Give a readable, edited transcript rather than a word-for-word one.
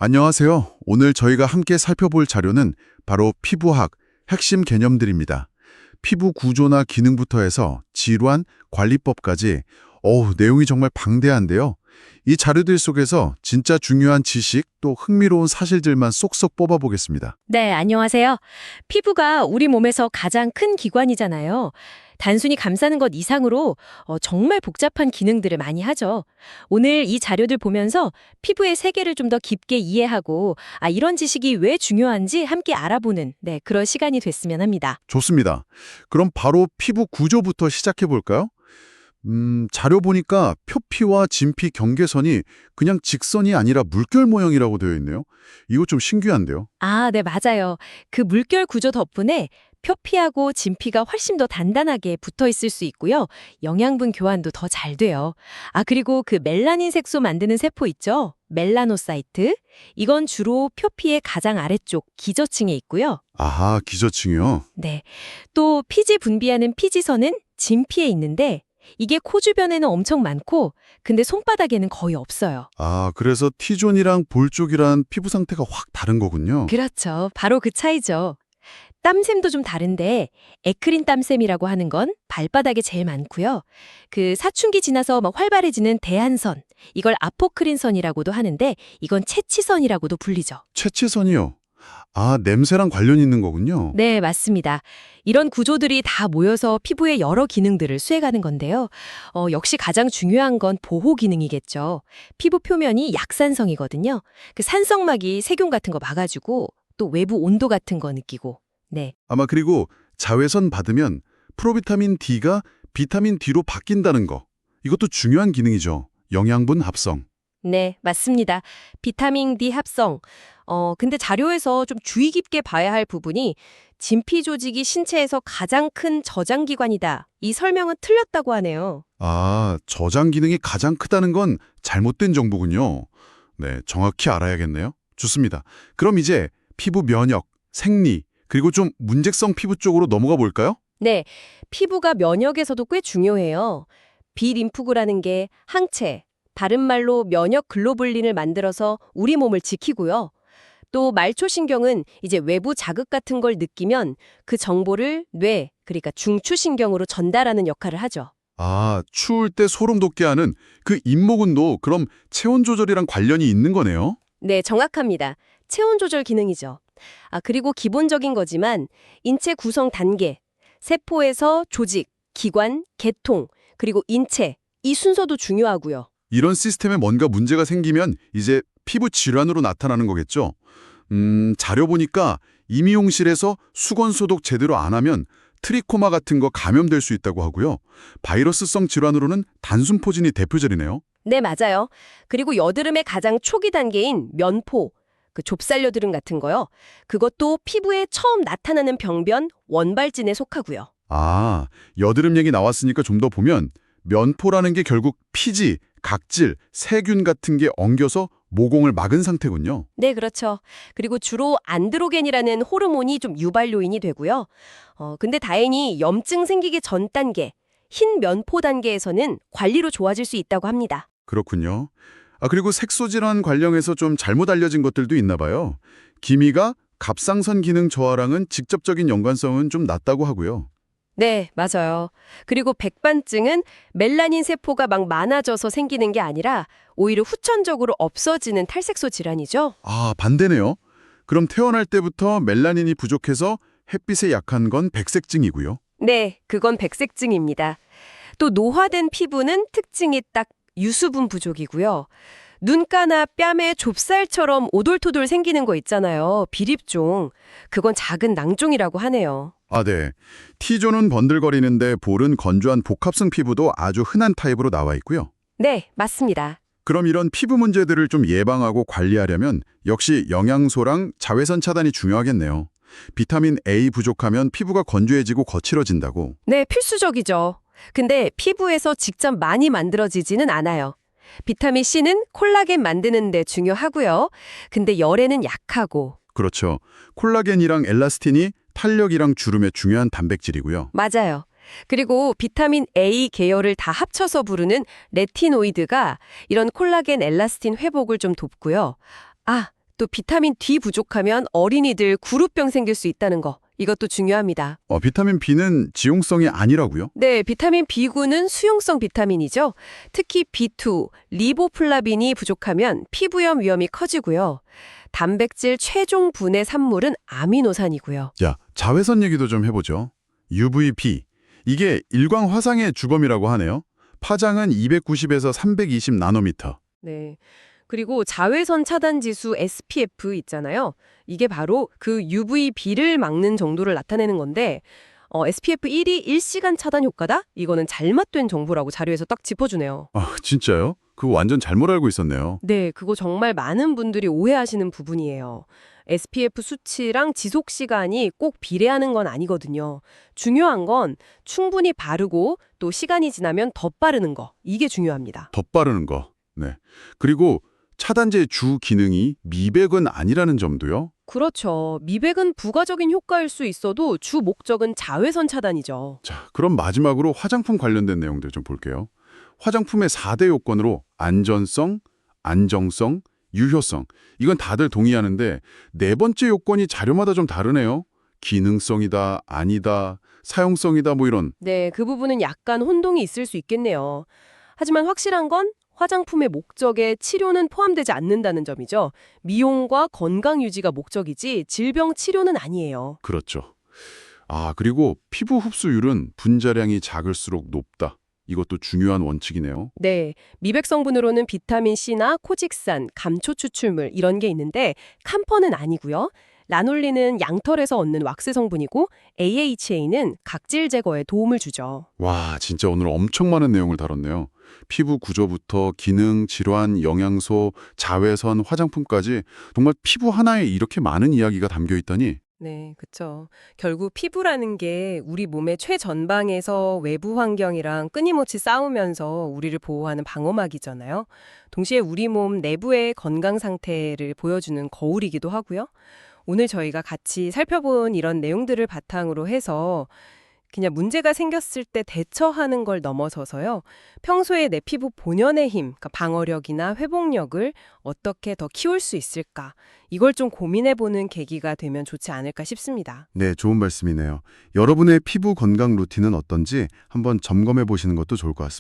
안녕하세요. 오늘 저희가 함께 살펴볼 자료는 바로 피부학 핵심 개념들입니다. 피부 구조나 기능부터 해서 질환, 관리법까지 내용이 정말 방대한데요. 이 자료들 속에서 진짜 중요한 지식 또 흥미로운 사실들만 쏙쏙 뽑아보겠습니다. 네, 안녕하세요. 피부가 우리 몸에서 가장 큰 기관이잖아요. 단순히 감싸는 것 이상으로 정말 복잡한 기능들을 많이 하죠. 오늘 이 자료들 보면서 피부의 세계를 좀 더 깊게 이해하고 이런 지식이 왜 중요한지 함께 알아보는 그런 시간이 됐으면 합니다. 좋습니다. 그럼 바로 피부 구조부터 시작해 볼까요? 자료 보니까 표피와 진피 경계선이 그냥 직선이 아니라 물결 모형이라고 되어 있네요. 이거 좀 신기한데요. 네, 맞아요. 그 물결 구조 덕분에 표피하고 진피가 훨씬 더 단단하게 붙어 있을 수 있고요. 영양분 교환도 더 잘 돼요. 그리고 그 멜라닌 색소 만드는 세포 있죠? 멜라노사이트. 이건 주로 표피의 가장 아래쪽 기저층에 있고요. 아하, 기저층이요. 네. 또 피지 분비하는 피지선은 진피에 있는데 이게 코 주변에는 엄청 많고 근데 손바닥에는 거의 없어요. 그래서 T존이랑 볼 쪽이란 피부 상태가 확 다른 거군요. 그렇죠. 바로 그 차이죠. 땀샘도 좀 다른데 에크린 땀샘이라고 하는 건 발바닥에 제일 많고요. 그 사춘기 지나서 막 활발해지는 대한선, 이걸 아포크린선이라고도 하는데 이건 채치선이라고도 불리죠. 채치선이요. 냄새랑 관련이 있는 거군요. 네, 맞습니다. 이런 구조들이 다 모여서 피부의 여러 기능들을 수행하는 건데요. 역시 가장 중요한 건 보호 기능이겠죠. 피부 표면이 약산성이거든요. 그 산성막이 세균 같은 거 막아주고 또 외부 온도 같은 거 느끼고. 네. 아마 그리고 자외선 받으면 프로비타민 D가 비타민 D로 바뀐다는 거. 이것도 중요한 기능이죠. 영양분 합성. 네, 맞습니다. 비타민 D 합성. 근데 자료에서 좀 주의 깊게 봐야 할 부분이 진피 조직이 신체에서 가장 큰 저장기관이다. 이 설명은 틀렸다고 하네요. 저장 기능이 가장 크다는 건 잘못된 정보군요. 네, 정확히 알아야겠네요. 좋습니다. 그럼 이제 피부 면역, 생리, 그리고 좀 문제성 피부 쪽으로 넘어가 볼까요? 네, 피부가 면역에서도 꽤 중요해요. 비림프구라는 게 항체, 다른 말로 면역 글로불린을 만들어서 우리 몸을 지키고요. 또 말초신경은 이제 외부 자극 같은 걸 느끼면 그 정보를 뇌, 그러니까 중추신경으로 전달하는 역할을 하죠. 추울 때 소름 돋게 하는 그 잇모근도 그럼 체온 조절이랑 관련이 있는 거네요? 네, 정확합니다. 체온 조절 기능이죠. 그리고 기본적인 거지만 인체 구성 단계, 세포에서 조직, 기관, 계통, 그리고 인체, 이 순서도 중요하고요. 이런 시스템에 뭔가 문제가 생기면 이제 피부 질환으로 나타나는 거겠죠? 자료 보니까 임의용실에서 수건 소독 제대로 안 하면 트리코마 같은 거 감염될 수 있다고 하고요. 바이러스성 질환으로는 단순포진이 대표적이네요. 네, 맞아요. 그리고 여드름의 가장 초기 단계인 면포, 그 좁쌀여드름 같은 거요. 그것도 피부에 처음 나타나는 병변, 원발진에 속하고요. 여드름 얘기 나왔으니까 좀 더 보면 면포라는 게 결국 피지, 각질, 세균 같은 게 엉겨서 모공을 막은 상태군요. 네, 그렇죠. 그리고 주로 안드로겐이라는 호르몬이 좀 유발 요인이 되고요. 근데 다행히 염증 생기기 전 단계, 흰 면포 단계에서는 관리로 좋아질 수 있다고 합니다. 그렇군요. 그리고 색소질환 관련해서 좀 잘못 알려진 것들도 있나 봐요. 기미가 갑상선 기능 저하랑은 직접적인 연관성은 좀 낮다고 하고요. 네, 맞아요. 그리고 백반증은 멜라닌 세포가 막 많아져서 생기는 게 아니라 오히려 후천적으로 없어지는 탈색소 질환이죠. 반대네요. 그럼 태어날 때부터 멜라닌이 부족해서 햇빛에 약한 건 백색증이고요. 네, 그건 백색증입니다. 또 노화된 피부는 특징이 딱 유수분 부족이고요. 눈가나 뺨에 좁쌀처럼 오돌토돌 생기는 거 있잖아요. 비립종. 그건 작은 낭종이라고 하네요. 네. T존은 번들거리는데 볼은 건조한 복합성 피부도 아주 흔한 타입으로 나와 있고요. 네, 맞습니다. 그럼 이런 피부 문제들을 좀 예방하고 관리하려면 역시 영양소랑 자외선 차단이 중요하겠네요. 비타민 A 부족하면 피부가 건조해지고 거칠어진다고. 네, 필수적이죠. 근데 피부에서 직접 많이 만들어지지는 않아요. 비타민 C는 콜라겐 만드는 데 중요하고요. 근데 열에는 약하고. 그렇죠. 콜라겐이랑 엘라스틴이 탄력이랑 주름에 중요한 단백질이고요. 맞아요. 그리고 비타민 A 계열을 다 합쳐서 부르는 레티노이드가 이런 콜라겐 엘라스틴 회복을 좀 돕고요. 또 비타민 D 부족하면 어린이들 구루병 생길 수 있다는 거. 이것도 중요합니다. 비타민 B는 지용성이 아니라고요? 네, 비타민 B군은 수용성 비타민이죠. 특히 B2, 리보플라빈이 부족하면 피부염 위험이 커지고요. 단백질 최종 분해 산물은 아미노산이고요. 자, 자외선 얘기도 좀 해보죠. UVB. 이게 일광 화상의 주범이라고 하네요. 파장은 290에서 320 나노미터. 네. 그리고 자외선 차단 지수 SPF 있잖아요. 이게 바로 그 UVB를 막는 정도를 나타내는 건데 SPF 1이 1시간 차단 효과다? 이거는 잘못된 정보라고 자료에서 딱 짚어주네요. 아, 진짜요? 그거 완전 잘못 알고 있었네요. 네, 그거 정말 많은 분들이 오해하시는 부분이에요. SPF 수치랑 지속 시간이 꼭 비례하는 건 아니거든요. 중요한 건 충분히 바르고 또 시간이 지나면 더 빠르는 거. 이게 중요합니다. 더 빠르는 거. 네. 그리고 차단제 주 기능이 미백은 아니라는 점도요. 그렇죠. 미백은 부가적인 효과일 수 있어도 주 목적은 자외선 차단이죠. 자, 그럼 마지막으로 화장품 관련된 내용들 좀 볼게요. 화장품의 4대 요건으로 안전성, 안정성, 유효성. 이건 다들 동의하는데 네 번째 요건이 자료마다 좀 다르네요. 기능성이다, 아니다, 사용성이다 뭐 이런. 네, 그 부분은 약간 혼동이 있을 수 있겠네요. 하지만 확실한 건 화장품의 목적에 치료는 포함되지 않는다는 점이죠. 미용과 건강 유지가 목적이지 질병 치료는 아니에요. 그렇죠. 아, 그리고 피부 흡수율은 분자량이 작을수록 높다. 이것도 중요한 원칙이네요. 네, 미백 성분으로는 비타민 C나 코직산, 감초 추출물 이런 게 있는데 캄퍼는 아니고요. 라놀린은 양털에서 얻는 왁스 성분이고 AHA는 각질 제거에 도움을 주죠. 와, 진짜 오늘 엄청 많은 내용을 다뤘네요. 피부 구조부터 기능, 질환, 영양소, 자외선, 화장품까지 정말 피부 하나에 이렇게 많은 이야기가 담겨 있다니. 네, 그렇죠. 결국 피부라는 게 우리 몸의 최전방에서 외부 환경이랑 끊임없이 싸우면서 우리를 보호하는 방어막이잖아요. 동시에 우리 몸 내부의 건강 상태를 보여주는 거울이기도 하고요. 오늘 저희가 같이 살펴본 이런 내용들을 바탕으로 해서 그냥 문제가 생겼을 때 대처하는 걸 넘어서서요. 평소에 내 피부 본연의 힘, 그러니까 방어력이나 회복력을 어떻게 더 키울 수 있을까? 이걸 좀 고민해보는 계기가 되면 좋지 않을까 싶습니다. 네, 좋은 말씀이네요. 여러분의 피부 건강 루틴은 어떤지 한번 점검해 보시는 것도 좋을 것 같습니다.